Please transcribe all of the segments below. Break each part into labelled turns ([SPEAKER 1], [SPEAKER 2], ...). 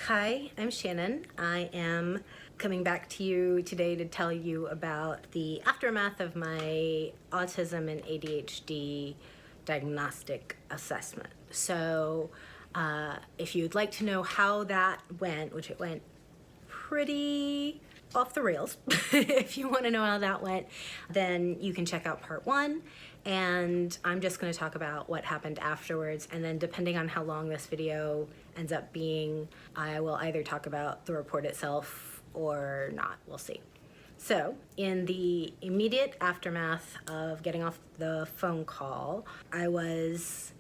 [SPEAKER 1] Hi, I'm Shannon. I am coming back to you today to tell you about the aftermath of my autism and ADHD diagnostic assessment. So if you'd like to know how that went, which it went pretty off the rails, if you want to know how that went, then you can check out part 1. And I'm just going to talk about what happened afterwards, and then depending on how long this video ends up being, I will either talk about the report itself or not. We'll see. So in the immediate aftermath of getting off the phone call, I was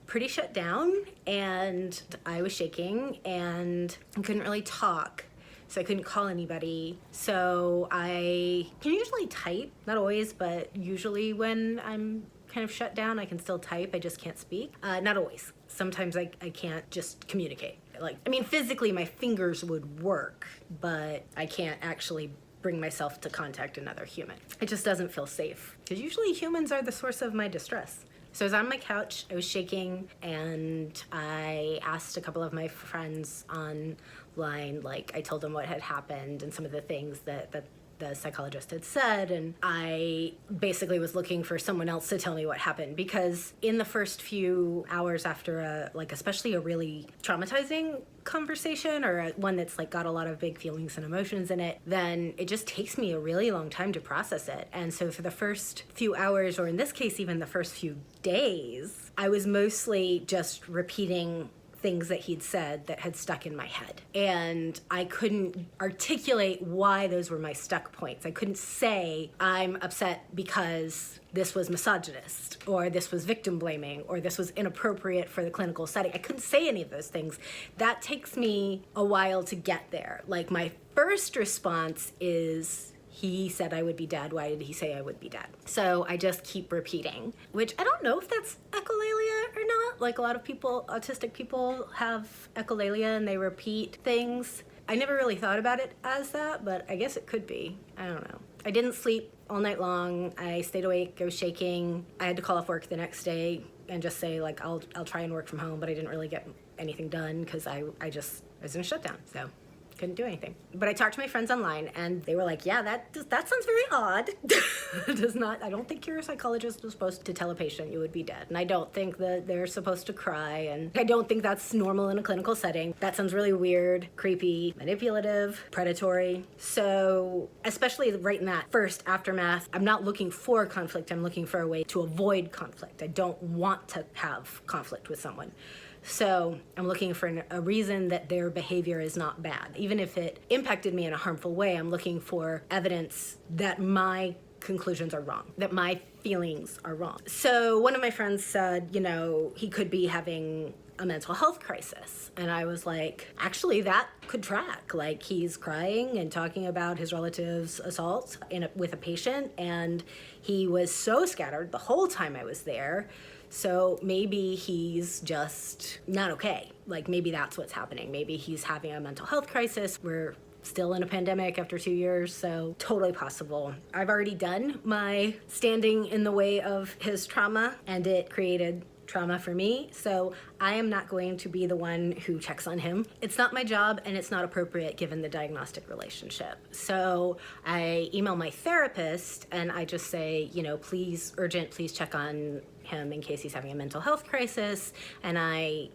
[SPEAKER 1] pretty shut down and I was shaking and I couldn't really talk. So I couldn't call anybody. So I can usually type, not always, but usually when I'm kind of shut down, I can still type, I just can't speak. Not always. Sometimes I can't just communicate. Physically my fingers would work, but I can't actually bring myself to contact another human. It just doesn't feel safe, because usually humans are the source of my distress. So I was on my couch, I was shaking, and I asked a couple of my friends online, I told them what had happened and some of the things that the psychologist had said, and I basically was looking for someone else to tell me what happened, because in the first few hours after especially a really traumatizing conversation, or one that's got a lot of big feelings and emotions in it, then it just takes me a really long time to process it. And so for the first few hours, or in this case even the first few days, I was mostly just repeating things that he'd said that had stuck in my head. And I couldn't articulate why those were my stuck points. I couldn't say, I'm upset because this was misogynist, or this was victim blaming, or this was inappropriate for the clinical setting. I couldn't say any of those things. That takes me a while to get there. My first response is, he said I would be dead. Why did he say I would be dead? So I just keep repeating, which I don't know if that's echolalia or not. A lot of people, autistic people, have echolalia and they repeat things. I never really thought about it as that, but I guess it could be. I don't know. I didn't sleep all night long. I stayed awake. I was shaking. I had to call off work the next day and just say I'll try and work from home, but I didn't really get anything done because I was in a shutdown. So couldn't do anything. But I talked to my friends online and they were like, yeah, that sounds very odd. I don't think your psychologist was supposed to tell a patient you would be dead. And I don't think that they're supposed to cry. And I don't think that's normal in a clinical setting. That sounds really weird, creepy, manipulative, predatory. So especially right in that first aftermath, I'm not looking for conflict. I'm looking for a way to avoid conflict. I don't want to have conflict with someone. So I'm looking for a reason that their behavior is not bad. Even if it impacted me in a harmful way, I'm looking for evidence that my conclusions are wrong, that my feelings are wrong. So one of my friends said, he could be having a mental health crisis. And I was like, actually, that could track. He's crying and talking about his relative's assault with a patient, and he was so scattered the whole time I was there. So maybe he's just not okay. Maybe that's what's happening. Maybe he's having a mental health crisis. We're still in a pandemic after 2 years, so totally possible. I've already done my standing in the way of his trauma, and it created trauma for me, so I am not going to be the one who checks on him. It's not my job, and it's not appropriate given the diagnostic relationship. So I email my therapist and I just say, please check on him in case he's having a mental health crisis, and I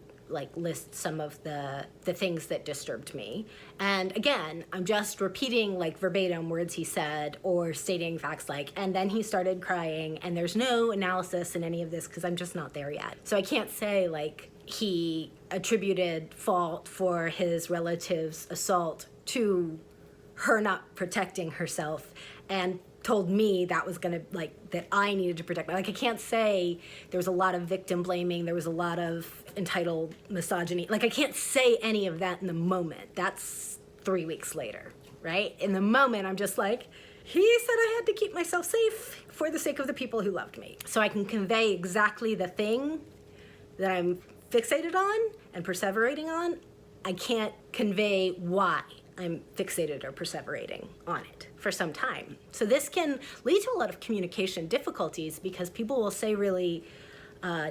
[SPEAKER 1] list some of the things that disturbed me. And again, I'm just repeating verbatim words he said, or stating facts and then he started crying, and there's no analysis in any of this because I'm just not there yet. So I can't say he attributed fault for his relative's assault to her not protecting herself and told me that was gonna that I needed to protect. I can't say there was a lot of victim blaming, there was a lot of entitled misogyny. I can't say any of that in the moment. That's 3 weeks later, right? In the moment, I'm just he said I had to keep myself safe for the sake of the people who loved me. So I can convey exactly the thing that I'm fixated on and perseverating on. I can't convey why I'm fixated or perseverating on it for some time. So this can lead to a lot of communication difficulties because people will say really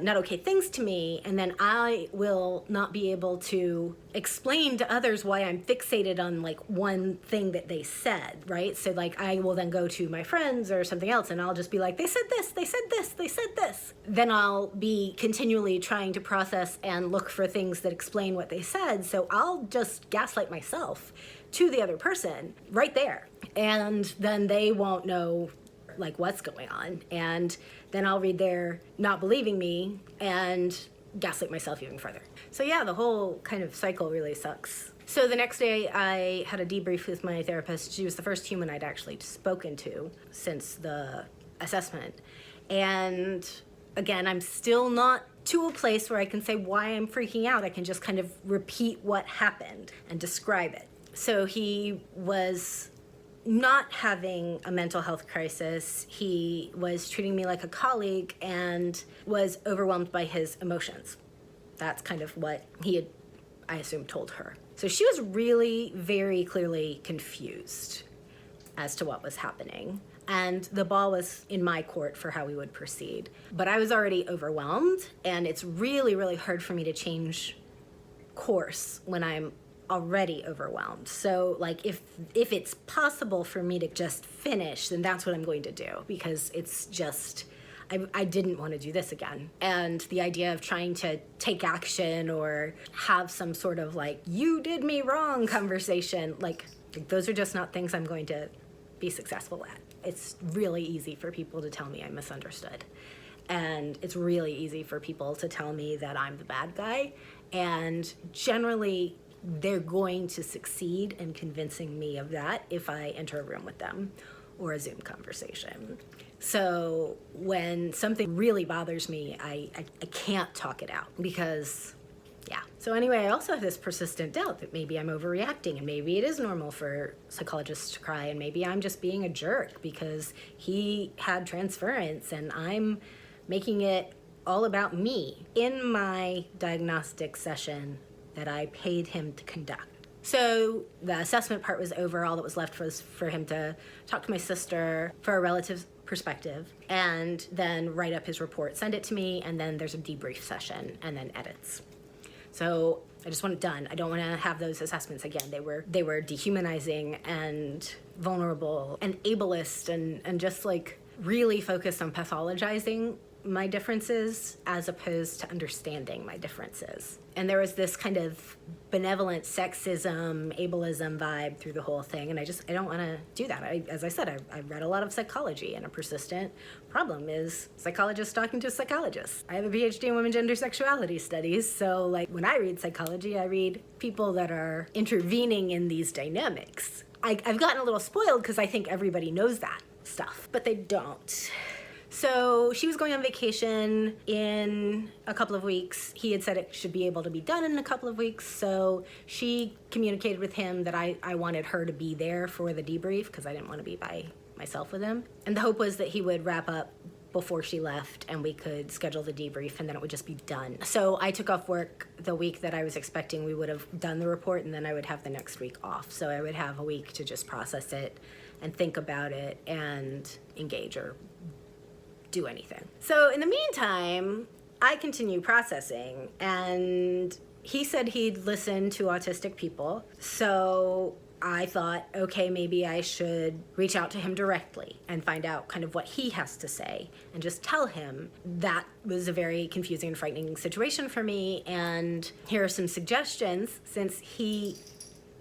[SPEAKER 1] not okay things to me, and then I will not be able to explain to others why I'm fixated on like one thing that they said, right? So like I will then go to my friends or something else and I'll just be like, they said this, they said this, they said this. Then I'll be continually trying to process and look for things that explain what they said. So I'll just gaslight myself to the other person right there. And then they won't know like what's going on, and then I'll read their not believing me and gaslight myself even further. So yeah, the whole kind of cycle really sucks. So the next day I had a debrief with my therapist. She was the first human I'd actually spoken to since the assessment, and again, I'm still not to a place where I can say why I'm freaking out. I can just kind of repeat what happened and describe it. So he was not having a mental health crisis. He was treating me like a colleague and was overwhelmed by his emotions. That's kind of what he had, I assume, told her. So she was really very clearly confused as to what was happening. And the ball was in my court for how we would proceed. But I was already overwhelmed, and it's really, really hard for me to change course when I'm already overwhelmed. So like if it's possible for me to just finish, then that's what I'm going to do, because it's just, I didn't want to do this again. And the idea of trying to take action or have some sort of like, you did me wrong conversation, like those are just not things I'm going to be successful at. It's really easy for people to tell me I'm misunderstood. And it's really easy for people to tell me that I'm the bad guy. And generally, they're going to succeed in convincing me of that if I enter a room with them or a Zoom conversation. So when something really bothers me, I can't talk it out because, yeah. So anyway, I also have this persistent doubt that maybe I'm overreacting, and maybe it is normal for psychologists to cry, and maybe I'm just being a jerk because he had transference and I'm making it all about me in my diagnostic session that I paid him to conduct. So the assessment part was over. All that was left was for him to talk to my sister for a relative perspective, and then write up his report, send it to me, and then there's a debrief session and then edits. So I just want it done. I don't want to have those assessments again. They were dehumanizing and vulnerable and ableist and just like really focused on pathologizing my differences as opposed to understanding my differences. And there was this kind of benevolent sexism, ableism vibe through the whole thing, and I don't want to do that. As I said, I read a lot of psychology, and a persistent problem is psychologists talking to psychologists. I have a PhD in women gender sexuality studies, so like when I read psychology, I read people that are intervening in these dynamics. I've gotten a little spoiled because I think everybody knows that stuff, but they don't. So she was going on vacation in a couple of weeks. He had said it should be able to be done in a couple of weeks. So she communicated with him that I wanted her to be there for the debrief because I didn't want to be by myself with him. And the hope was that he would wrap up before she left and we could schedule the debrief and then it would just be done. So I took off work the week that I was expecting we would have done the report, and then I would have the next week off. So I would have a week to just process it and think about it and engage or do anything. So in the meantime, I continue processing, and he said he'd listen to autistic people. So I thought, okay, maybe I should reach out to him directly and find out kind of what he has to say and just tell him that was a very confusing and frightening situation for me. And here are some suggestions, since he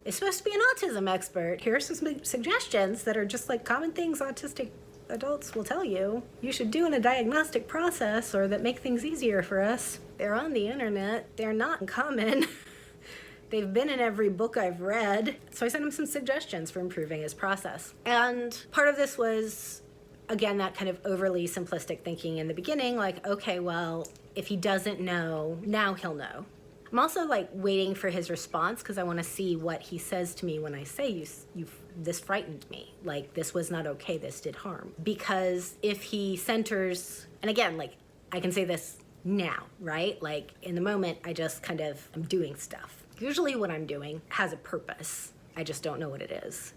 [SPEAKER 1] is supposed to be an autism expert. Here are some suggestions that are just like common things autistic adults will tell you should do in a diagnostic process, or that make things easier for us. They're on the internet. They're not common. They've been in every book I've read. So I sent him some suggestions for improving his process. And part of this was, again, that kind of overly simplistic thinking in the beginning, like, okay, well, if he doesn't know, now he'll know. I'm also like waiting for his response because I want to see what he says to me when I say this frightened me. Like, this was not okay, this did harm. Because if he centers, and again, like, I can say this now, right? Like, in the moment, I just kind of am doing stuff. Usually what I'm doing has a purpose. I just don't know what it is.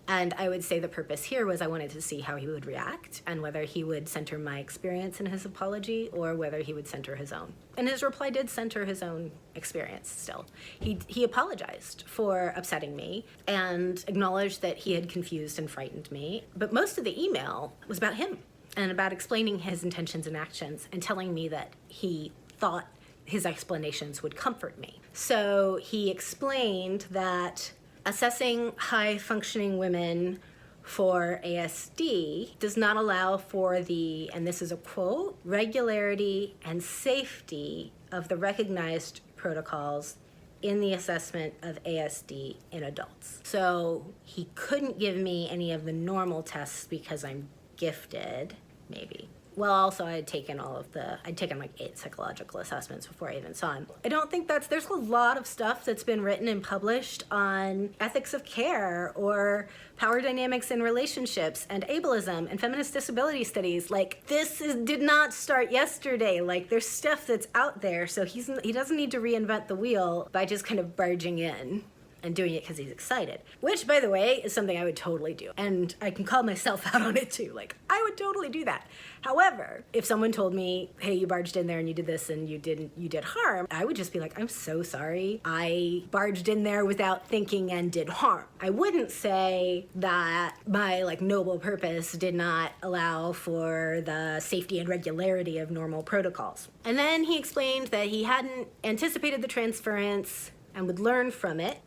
[SPEAKER 1] And I would say the purpose here was I wanted to see how he would react and whether he would center my experience in his apology or whether he would center his own. And his reply did center his own experience still. He apologized for upsetting me and acknowledged that he had confused and frightened me. But most of the email was about him and about explaining his intentions and actions and telling me that he thought his explanations would comfort me. So he explained that assessing high-functioning women for ASD does not allow for the, and this is a quote, regularity and safety of the recognized protocols in the assessment of ASD in adults. So he couldn't give me any of the normal tests because I'm gifted, maybe. Well, also I'd taken like 8 psychological assessments before I even saw him. I don't think there's a lot of stuff that's been written and published on ethics of care or power dynamics in relationships and ableism and feminist disability studies. Like, did not start yesterday. Like, there's stuff that's out there, so he doesn't need to reinvent the wheel by just kind of barging in and doing it because he's excited. Which, by the way, is something I would totally do. And I can call myself out on it too. Like, I would totally do that. However, if someone told me, hey, you barged in there and you did this and you did harm, I would just be like, I'm so sorry. I barged in there without thinking and did harm. I wouldn't say that my noble purpose did not allow for the safety and regularity of normal protocols. And then he explained that he hadn't anticipated the transference and would learn from it.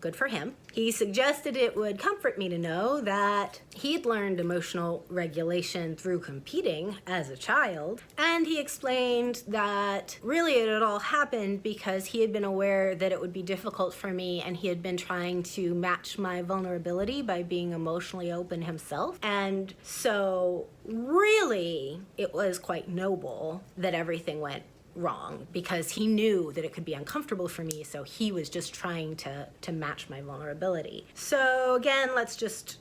[SPEAKER 1] Good for him. He suggested it would comfort me to know that he'd learned emotional regulation through competing as a child, and he explained that really it had all happened because he had been aware that it would be difficult for me, and he had been trying to match my vulnerability by being emotionally open himself. And so really it was quite noble that everything went wrong because he knew that it could be uncomfortable for me, so he was just trying to match my vulnerability. So again, let's just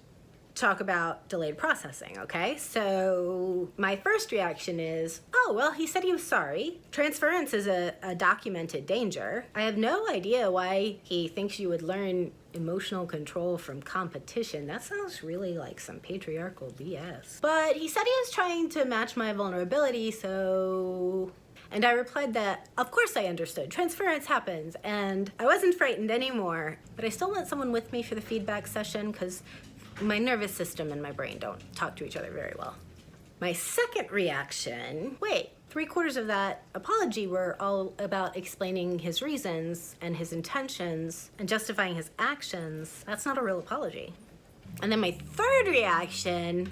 [SPEAKER 1] talk about delayed processing, okay? So my first reaction is, oh, well, he said he was sorry. Transference is a documented danger. I have no idea why he thinks you would learn emotional control from competition. That sounds really like some patriarchal BS. But he said he was trying to match my vulnerability, so... And I replied that, of course I understood. Transference happens, and I wasn't frightened anymore. But I still want someone with me for the feedback session because my nervous system and my brain don't talk to each other very well. My second reaction, wait, 3/4 of that apology were all about explaining his reasons and his intentions and justifying his actions. That's not a real apology. And then my third reaction,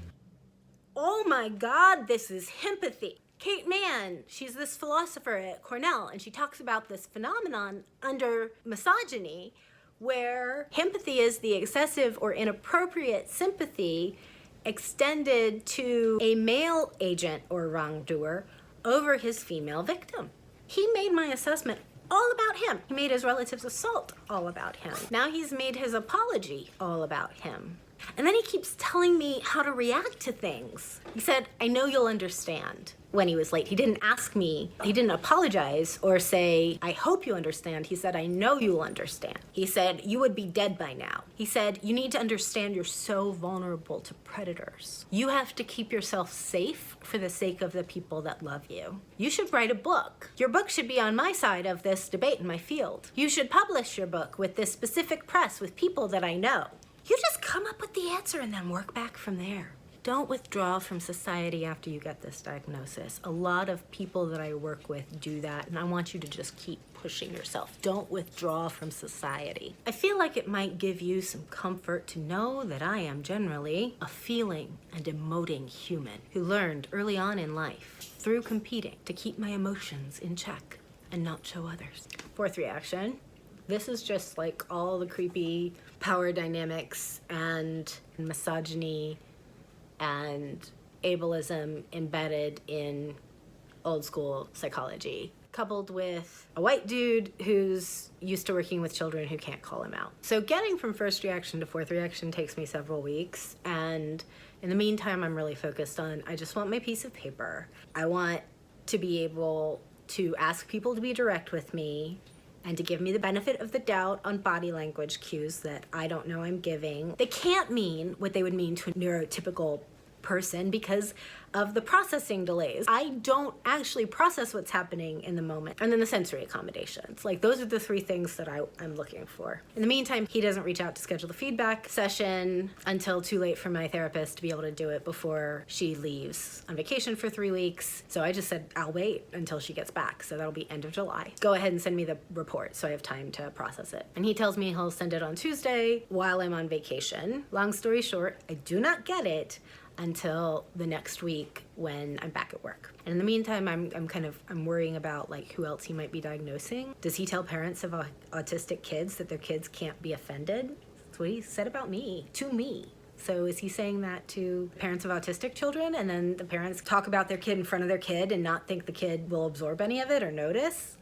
[SPEAKER 1] oh my God, this is himpathy. Kate Manne, she's this philosopher at Cornell, and she talks about this phenomenon under misogyny where himpathy is the excessive or inappropriate sympathy extended to a male agent or wrongdoer over his female victim. He made my assessment all about him. He made his relative's assault all about him. Now he's made his apology all about him. And then he keeps telling me how to react to things. He said, I know you'll understand, when he was late. He didn't ask me, he didn't apologize or say, I hope you understand. He said, I know you'll understand. He said, you would be dead by now. He said, you need to understand you're so vulnerable to predators. You have to keep yourself safe for the sake of the people that love you. You should write a book. Your book should be on my side of this debate in my field. You should publish your book with this specific press with people that I know. You just come up with the answer and then work back from there. Don't withdraw from society after you get this diagnosis. A lot of people that I work with do that, and I want you to just keep pushing yourself. Don't withdraw from society. I feel like it might give you some comfort to know that I am generally a feeling and emoting human who learned early on in life through competing to keep my emotions in check and not show others. Fourth reaction. This is just like all the creepy power dynamics and misogyny and ableism embedded in old school psychology, coupled with a white dude who's used to working with children who can't call him out. So getting from first reaction to fourth reaction takes me several weeks, and in the meantime, I'm really focused on, I just want my piece of paper. I want to be able to ask people to be direct with me and to give me the benefit of the doubt on body language cues that I don't know I'm giving. They can't mean what they would mean to a neurotypical person because of the processing delays. I don't actually process what's happening in the moment. And then the sensory accommodations. Like, those are the three things that I'm looking for. In the meantime, he doesn't reach out to schedule the feedback session until too late for my therapist to be able to do it before she leaves on vacation for 3 weeks. So I just said, I'll wait until she gets back. So that'll be end of July. Go ahead and send me the report so I have time to process it. And he tells me he'll send it on Tuesday while I'm on vacation. Long story short, I do not get it until the next week when I'm back at work. And in the meantime, I'm worrying about like who else he might be diagnosing. Does he tell parents of autistic kids that their kids can't be offended? That's what he said about me, to me. So is he saying that to parents of autistic children, and then the parents talk about their kid in front of their kid and not think the kid will absorb any of it or notice?